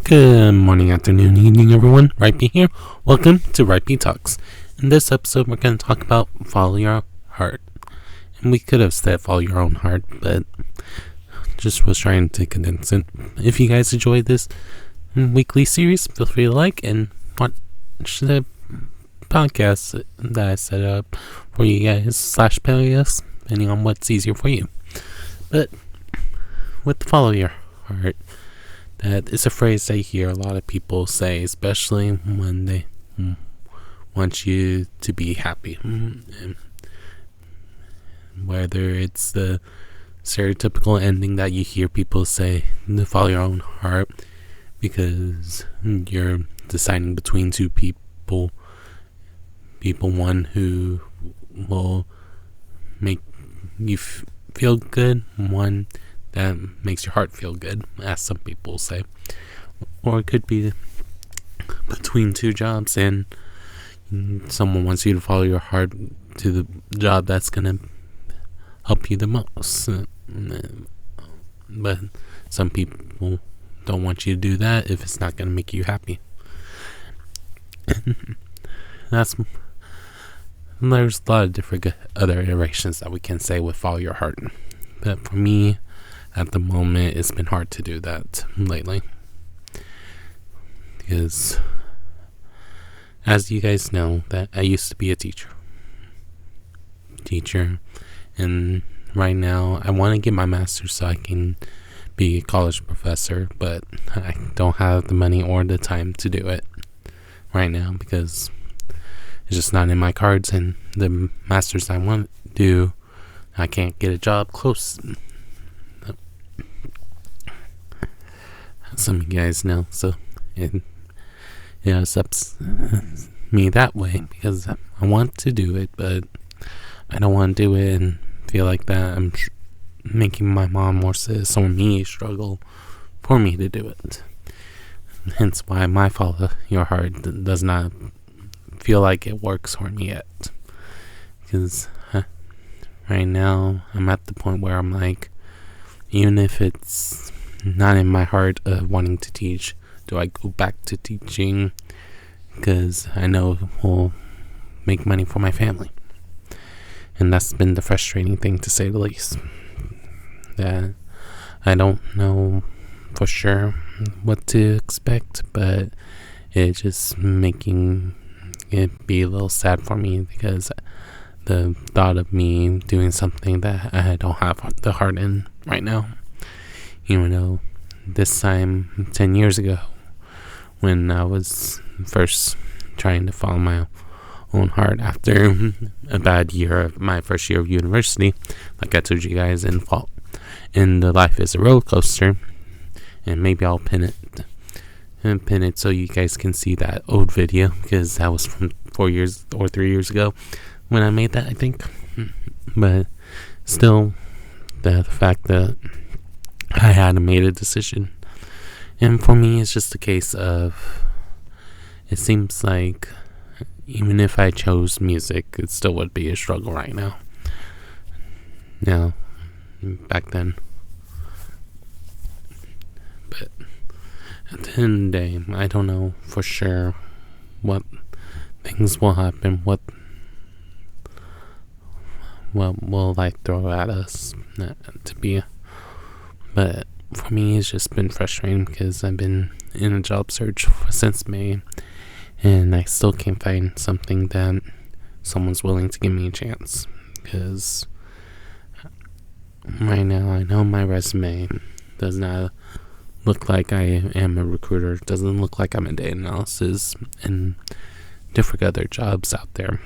Good morning, afternoon, evening, everyone. Rhypi here. Welcome to Rhypi Talks. In this episode, we're going to talk about follow your heart. And we could have said follow your own heart, but just was trying to condense it. If you guys enjoyed this weekly series, feel free to like and watch the podcast that I set up for you guys /playlist, depending on what's easier for you. But with follow your heart, that is a phrase I hear a lot of people say, especially when they want you to be happy. Whether it's the stereotypical ending that you hear people say to follow your own heart because you're deciding between two people, one who will make you feel good, one that makes your heart feel good, as some people say. Or it could be between two jobs and someone wants you to follow your heart to the job that's going to help you the most. But some people don't want you to do that if it's not going to make you happy. There's a lot of different other iterations that we can say with follow your heart. But for me, at the moment, it's been hard to do that lately. Because, as you guys know, that I used to be a teacher. And right now, I want to get my master's so I can be a college professor, but I don't have the money or the time to do it right now because it's just not in my cards, and the master's I want to do, I can't get a job close. Some of you guys know, so it upsets me that way because I want to do it, but I don't want to do it and feel like that I'm making my mom more sis or me struggle for me to do it. Hence why my follow your heart does not feel like it works for me yet, because right now I'm at the point where I'm like, even if it's not in my heart of wanting to teach, do I go back to teaching because I know it will make money for my family? And that's been the frustrating thing, to say the least, that I don't know for sure what to expect, but it's just making it be a little sad for me because the thought of me doing something that I don't have the heart in right now. Even though this time 10 years ago, when I was first trying to follow my own heart after a bad year of my first year of university, like I told you guys in fall, and the life is a roller coaster, and maybe I'll pin it so you guys can see that old video, because that was from 4 years or 3 years ago when I made that, I think. But still, the fact that I had made a decision, and for me it's just a case of, it seems like even if I chose music, it still would be a struggle right now. Back then. But at the end of the day, I don't know for sure what things will happen, what will life throw at us to be. But for me, it's just been frustrating because I've been in a job search since May, and I still can't find something that someone's willing to give me a chance. Because right now, I know my resume does not look like I am a recruiter. It doesn't look like I'm a data analysis and different other jobs out there.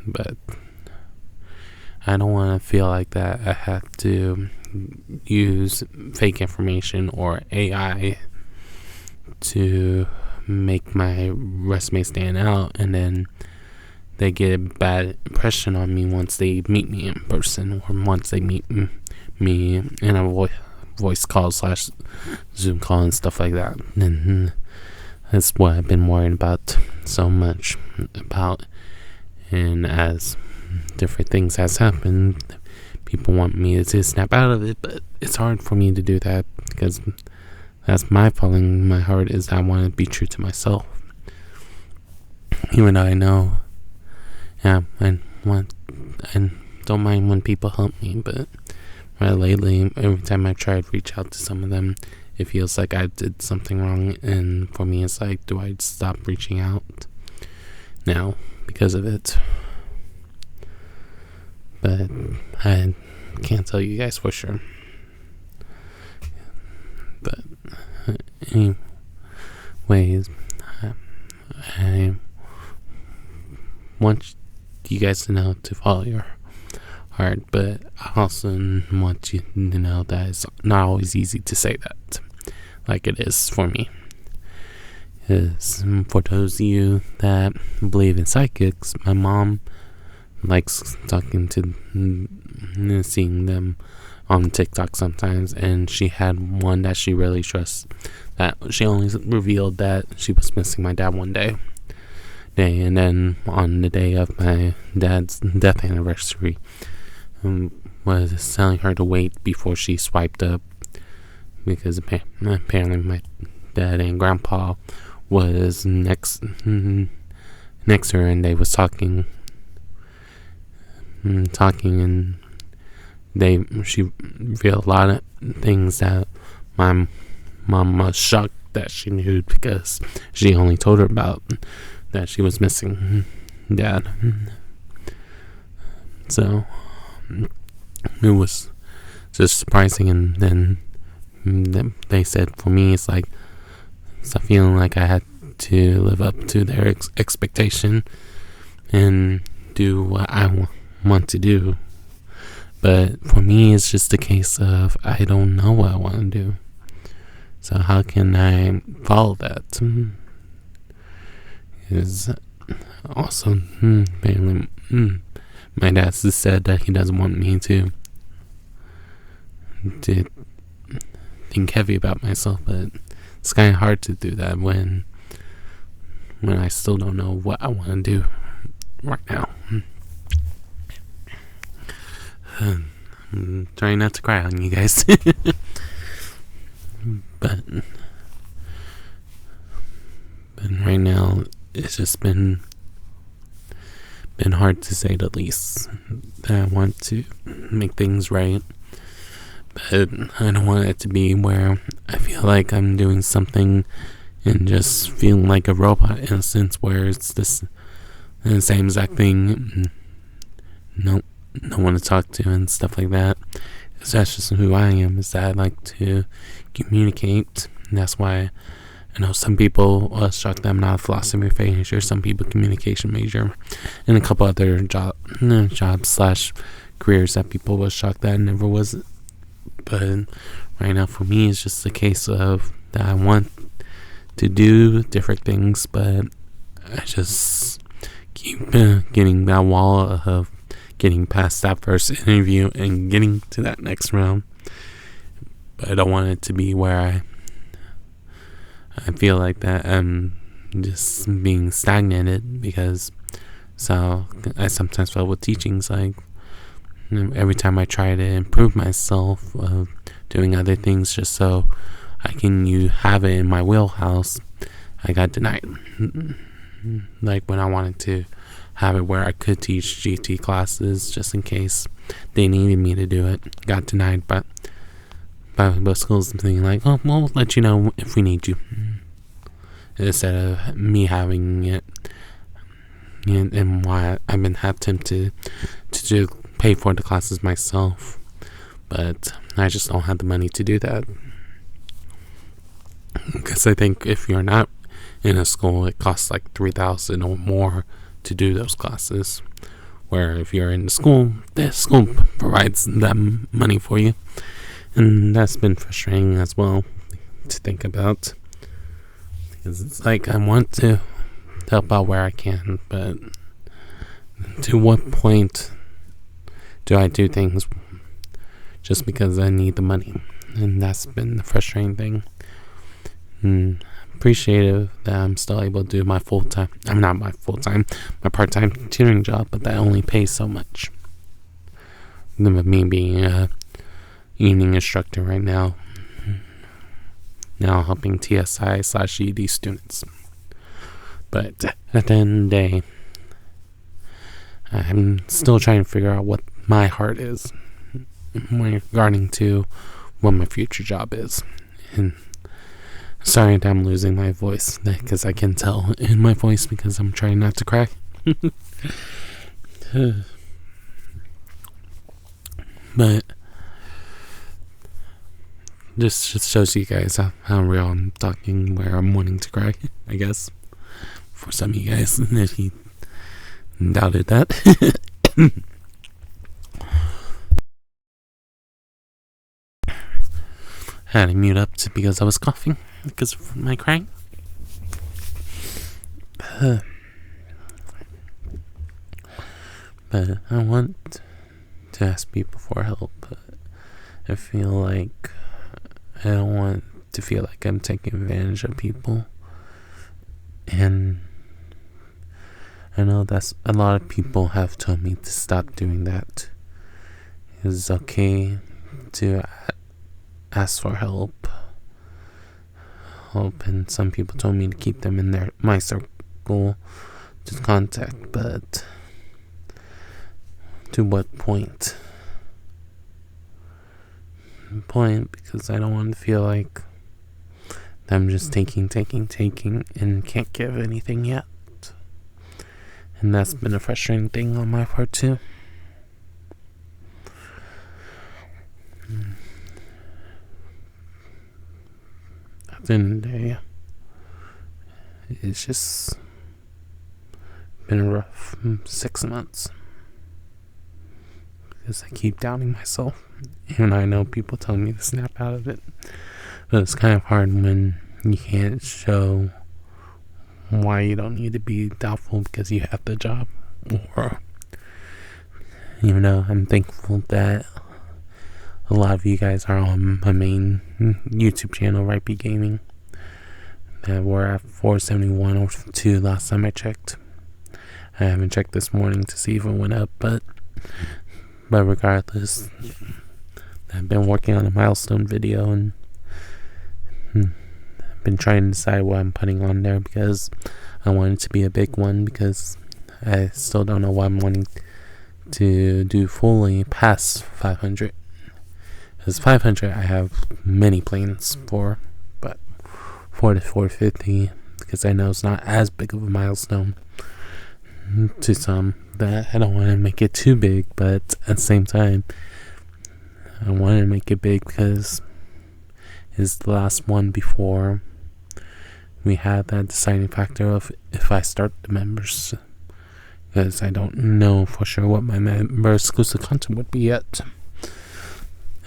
But I don't want to feel like that I have to use fake information or AI to make my resume stand out, and then they get a bad impression on me once they meet me in person, or once they meet me in a voice call / Zoom call and stuff like that. And that's what I've been worrying about so much about. And as different things has happened, people want me to snap out of it, but it's hard for me to do that because that's my following my heart, is I want to be true to myself. Even though I know, I don't mind when people help me, but lately, every time I try to reach out to some of them, it feels like I did something wrong, and for me, it's like, do I stop reaching out now because of it? But I can't tell you guys for sure. But anyways, I want you guys to know to follow your heart, but I also want you to know that it's not always easy to say that, like it is for me. Because for those of you that believe in psychics, my mom likes talking to, seeing them on TikTok sometimes, and she had one that she really trusts, that she only revealed that she was missing my dad one day, and then on the day of my dad's death anniversary, was telling her to wait before she swiped up, because apparently my dad and grandpa was next to her, and they was talking, and she revealed a lot of things that my mom was shocked that she knew, because she only told her about that she was missing dad. So it was just surprising, and then they said, for me, it's like, stop feeling like I had to live up to their expectation and do what I want to do. But for me, it's just a case of, I don't know what I want to do. So how can I follow that? Because also, apparently, my dad just said that he doesn't want me to think heavy about myself, but it's kind of hard to do that when I still don't know what I want to do right now. I'm trying not to cry on you guys. but right now, it's just been hard, to say the least. I want to make things right, but I don't want it to be where I feel like I'm doing something and just feeling like a robot, in a sense where it's the same exact thing. No one to talk to and stuff like that. Because that's just who I am, is that I like to communicate. And that's why I know some people are shocked that I'm not a philosophy major, some people communication major, and a couple other jobs / careers that people was shocked that I never was. But right now, for me, it's just a case of that I want to do different things, but I just keep getting that wall of getting past that first interview and getting to that next round. But I don't want it to be where I feel like that I'm just being stagnated, because so I sometimes feel with teachings, like every time I try to improve myself, doing other things just so I can have it in my wheelhouse, I got denied. Like when I wanted to have it where I could teach GT classes just in case they needed me to do it, got denied by schools, thinking like, oh, we'll let you know if we need you, instead of me having it. And why I've been tempted to pay for the classes myself, but I just don't have the money to do that. Because I think if you're not in a school, it costs like $3,000 or more to do those classes. Where if you're in the school provides that money for you, and that's been frustrating as well to think about. Because it's like, I want to help out where I can, but to what point do I do things just because I need the money? And that's been the frustrating thing. Appreciative that I'm still able to do my full-time, my part-time tutoring job, but that only pays so much. With me being a evening instructor right now, now helping TSI/ED students. But at the end of the day, I'm still trying to figure out what my heart is regarding to what my future job is. And sorry that I'm losing my voice, because I can tell in my voice because I'm trying not to cry. But this just shows you guys how real I'm talking, where I'm wanting to cry, I guess. For some of you guys, if you doubted that. Had to mute up because I was coughing because of my crying. But I want to ask people for help. I feel like I don't want to feel like I'm taking advantage of people. And I know that's a lot of people have told me to stop doing that. It's okay to ask for help, and some people told me to keep them in my circle to contact, but to what point? Because I don't want to feel like I'm just taking, and can't give anything yet. And that's been a frustrating thing on my part too. At the end of the day, it's just been a rough 6 months. Because I keep doubting myself. Even I know people tell me to snap out of it. But it's kind of hard when you can't show why you don't need to be doubtful because you have the job. Or, even though I'm thankful that a lot of you guys are on my main YouTube channel, Rhypi Gaming. That we're at 471 or 2 last time I checked. I haven't checked this morning to see if it went up, but regardless, I've been working on a milestone video, and I've been trying to decide what I'm putting on there because I want it to be a big one, because I still don't know what I'm wanting to do fully past 500. Because 500 I have many plans for, but 4 to 450, because I know it's not as big of a milestone to some, that I don't want to make it too big, but at the same time I want to make it big because it's the last one before we have that deciding factor of if I start the members, because I don't know for sure what my member exclusive content would be yet.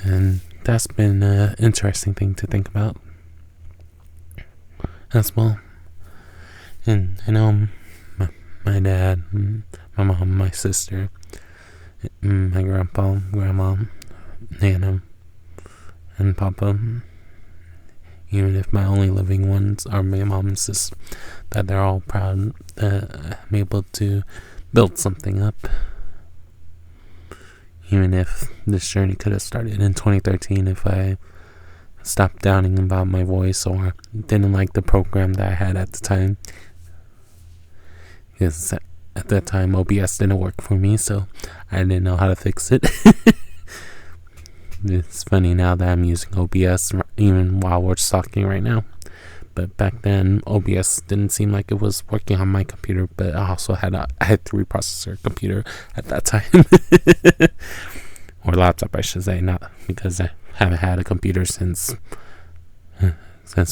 And that's been an interesting thing to think about as well. And I know my dad, my mom, my sister, my grandpa, grandma, Nana, and Papa, even if my only living ones are my mom and sister, that they're all proud that I'm able to build something up. Even if this journey could have started in 2013 if I stopped doubting about my voice or didn't like the program that I had at the time. Because at that time OBS didn't work for me, so I didn't know how to fix it. It's funny now that I'm using OBS even while we're talking right now. But back then, OBS didn't seem like it was working on my computer, but I also had a 3-processor computer at that time. Or laptop, I should say, not because I haven't had a computer since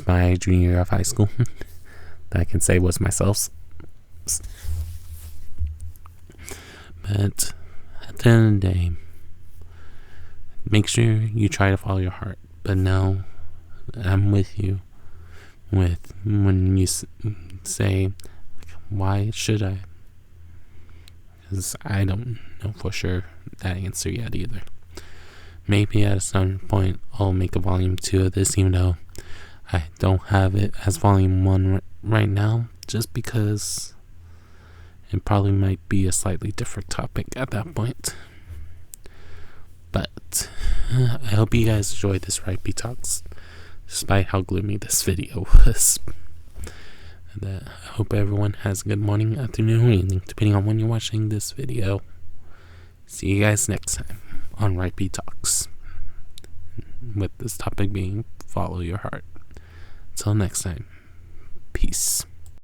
my junior year of high school. That I can say was myself. But at the end of the day, make sure you try to follow your heart. But no, I'm with you. With when you say, why should I? Because I don't know for sure that answer yet either. Maybe at some point I'll make a volume 2 of this, even though I don't have it as volume 1 right now, just because it probably might be a slightly different topic at that point. But I hope you guys enjoyed this Rhypi Talks despite how gloomy this video was. And, I hope everyone has a good morning, afternoon, or evening, depending on when you're watching this video. See you guys next time on Rhypi Talks, with this topic being follow your heart. Until next time, peace.